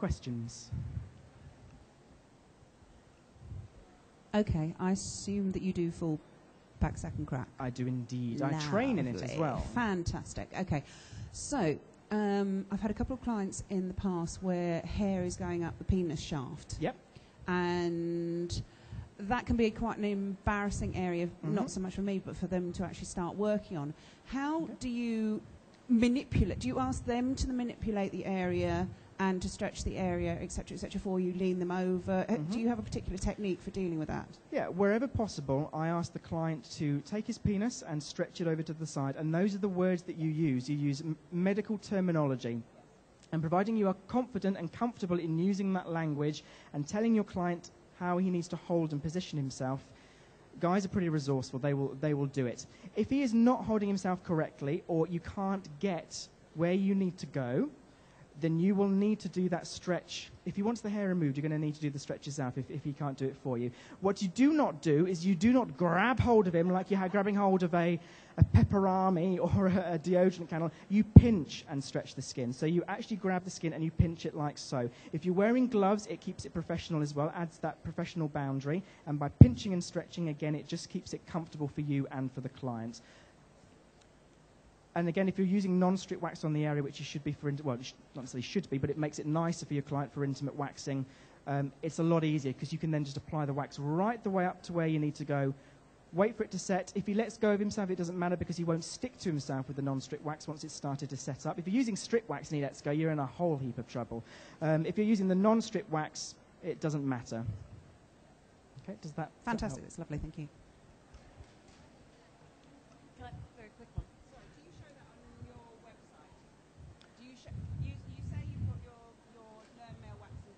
Questions? Okay, I assume that you do full back, sack and crack. I do indeed. I train in it as well. Fantastic. Okay, so I've had a couple of clients in the past where hair is going up the penis shaft. Yep. And that can be quite an embarrassing area, not so much for me, but for them to actually start working on. How do you manipulate? Do you ask them to manipulate the area and to stretch the area, etc., for you, lean them over? Do you have a particular technique for dealing with that? Yeah, wherever possible, I ask the client to take his penis and stretch it over to the side, and those are the words that you use. You use medical terminology. And providing you are confident and comfortable in using that language and telling your client how he needs to hold and position himself, guys are pretty resourceful. They will do it. If he is not holding himself correctly, or you can't get where you need to go, then you will need to do that stretch. If he wants the hair removed, you're going to need to do the stretch yourself if he can't do it for you. What you do not do is you do not grab hold of him like you're grabbing hold of a pepperami or a deodorant candle. You pinch and stretch the skin. So you actually grab the skin and you pinch it like so. If you're wearing gloves, it keeps it professional as well, adds that professional boundary. And by pinching and stretching, again, it just keeps it comfortable for you and for the client. And again, if you're using non-strip wax on the area, which you should be for, well, not necessarily should be, but it makes it nicer for your client for intimate waxing, it's a lot easier because you can then just apply the wax right the way up to where you need to go, wait for it to set. If he lets go of himself, it doesn't matter because he won't stick to himself with the non-strip wax once it's started to set up. If you're using strip wax and he lets go, you're in a whole heap of trouble. If you're using the non-strip wax, it doesn't matter. Okay, does that Fantastic, that's lovely, thank you.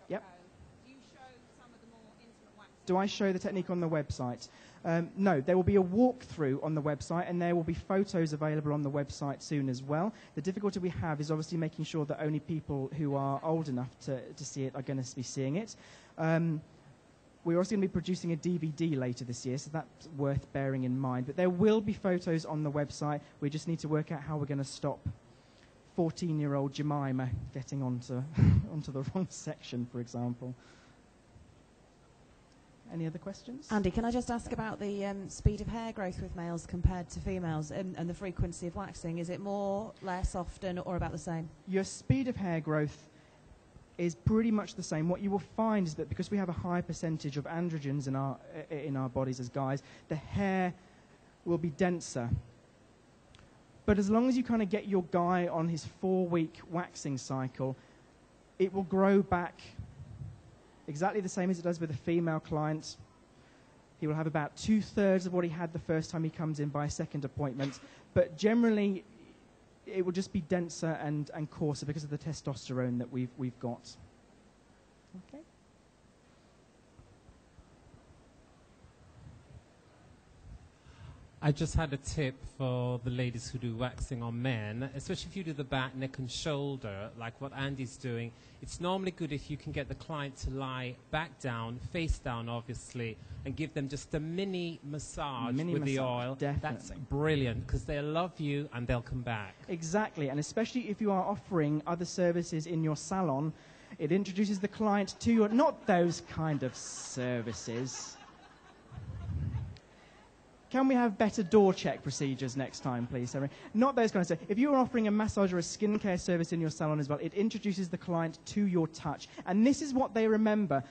Yep. Do you show some of the more intimate waxing? Do I show the technique on the website? No, there will be a walkthrough on the website, and there will be photos available on the website soon as well. The difficulty we have is obviously making sure that only people who are old enough to see it are going to be seeing it. We're also going to be producing a DVD later this year, so that's worth bearing in mind. But there will be photos on the website. We just need to work out how we're going to stop 14-year-old Jemima getting onto the wrong section, for example. Any other questions? Andy, can I just ask about the speed of hair growth with males compared to females and the frequency of waxing? Is it more, less often, or about the same? Your speed of hair growth is pretty much the same. What you will find is that because we have a high percentage of androgens in our bodies as guys, the hair will be denser. But as long as you kind of get your guy on his 4-week waxing cycle, it will grow back exactly the same as it does with a female client. He will have about 2/3 of what he had the first time he comes in by a second appointment. But generally, it will just be denser and coarser because of the testosterone that we've got. Okay. I just had a tip for the ladies who do waxing on men, especially if you do the back, neck and shoulder, like what Andy's doing. It's normally good if you can get the client to lie back down, face down obviously, and give them just a mini massage with the oil. Definitely. That's brilliant because they'll love you and they'll come back. Exactly, and especially if you are offering other services in your salon, it introduces the client to your, not those kind of services. Can we have better door check procedures next time, please, Sarah? Not those kind of stuff. If you are offering a massage or a skincare service in your salon as well, it introduces the client to your touch. And this is what they remember.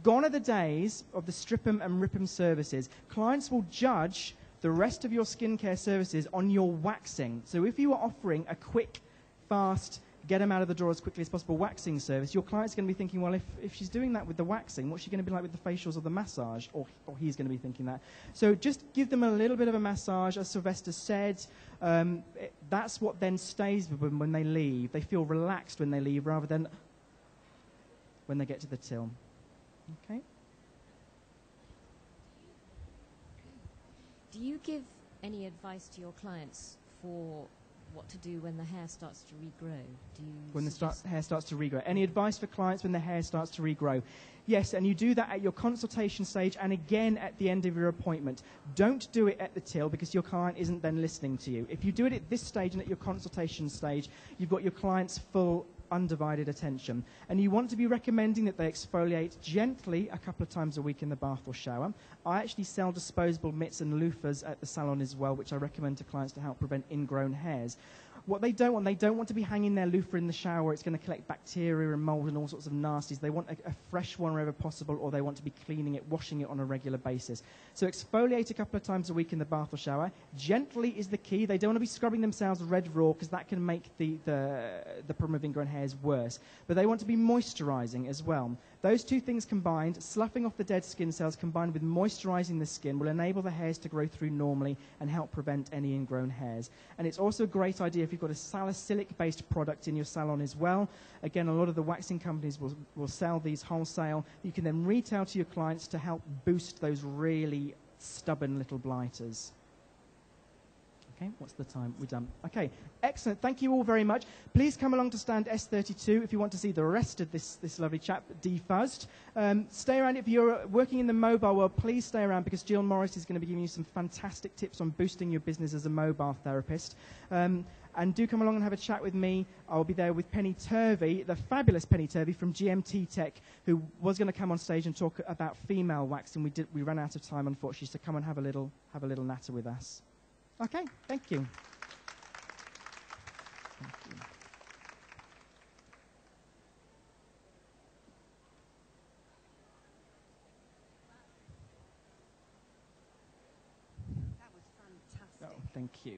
Gone are the days of the strip 'em and rip 'em services. Clients will judge the rest of your skincare services on your waxing. So if you are offering a quick, fast, get them out of the door as quickly as possible waxing service, your client's going to be thinking, well, if she's doing that with the waxing, what's she going to be like with the facials or the massage? Or he's going to be thinking that. So just give them a little bit of a massage, as Sylvester said. That's what then stays with them when they leave. They feel relaxed when they leave rather than when they get to the till. Okay? Do you give any advice to your clients for what to do when the hair starts to regrow? When the hair starts to regrow. Any advice for clients when the hair starts to regrow? Yes, and you do that at your consultation stage and again at the end of your appointment. Don't do it at the till because your client isn't then listening to you. If you do it at this stage and at your consultation stage, you've got your client's full undivided attention. And you want to be recommending that they exfoliate gently a couple of times a week in the bath or shower. I actually sell disposable mitts and loofahs at the salon as well, which I recommend to clients to help prevent ingrown hairs. What they don't want to be hanging their loofah in the shower. It's going to collect bacteria and mold and all sorts of nasties. They want a fresh one wherever possible, or they want to be cleaning it, washing it on a regular basis. So exfoliate a couple of times a week in the bath or shower. Gently is the key. They don't want to be scrubbing themselves red raw, because that can make the problem of ingrown hairs worse. But they want to be moisturizing as well. Those two things combined, sloughing off the dead skin cells combined with moisturizing the skin, will enable the hairs to grow through normally and help prevent any ingrown hairs. And it's also a great idea if you've got a salicylic-based product in your salon as well. Again, a lot of the waxing companies will sell these wholesale. You can then retail to your clients to help boost those really stubborn little blighters. Okay, what's the time? We're done. Okay, excellent. Thank you all very much. Please come along to stand S32 if you want to see the rest of this lovely chap, defuzzed. Stay around. If you're working in the mobile world, please stay around, because Jill Morris is going to be giving you some fantastic tips on boosting your business as a mobile therapist. And do come along and have a chat with me. I'll be there with Penny Turvey, the fabulous Penny Turvey from GMT Tech, who was going to come on stage and talk about female waxing. We ran out of time, unfortunately, so come and have a little natter with us. Okay, thank you. Thank you. That was fantastic. Oh, thank you.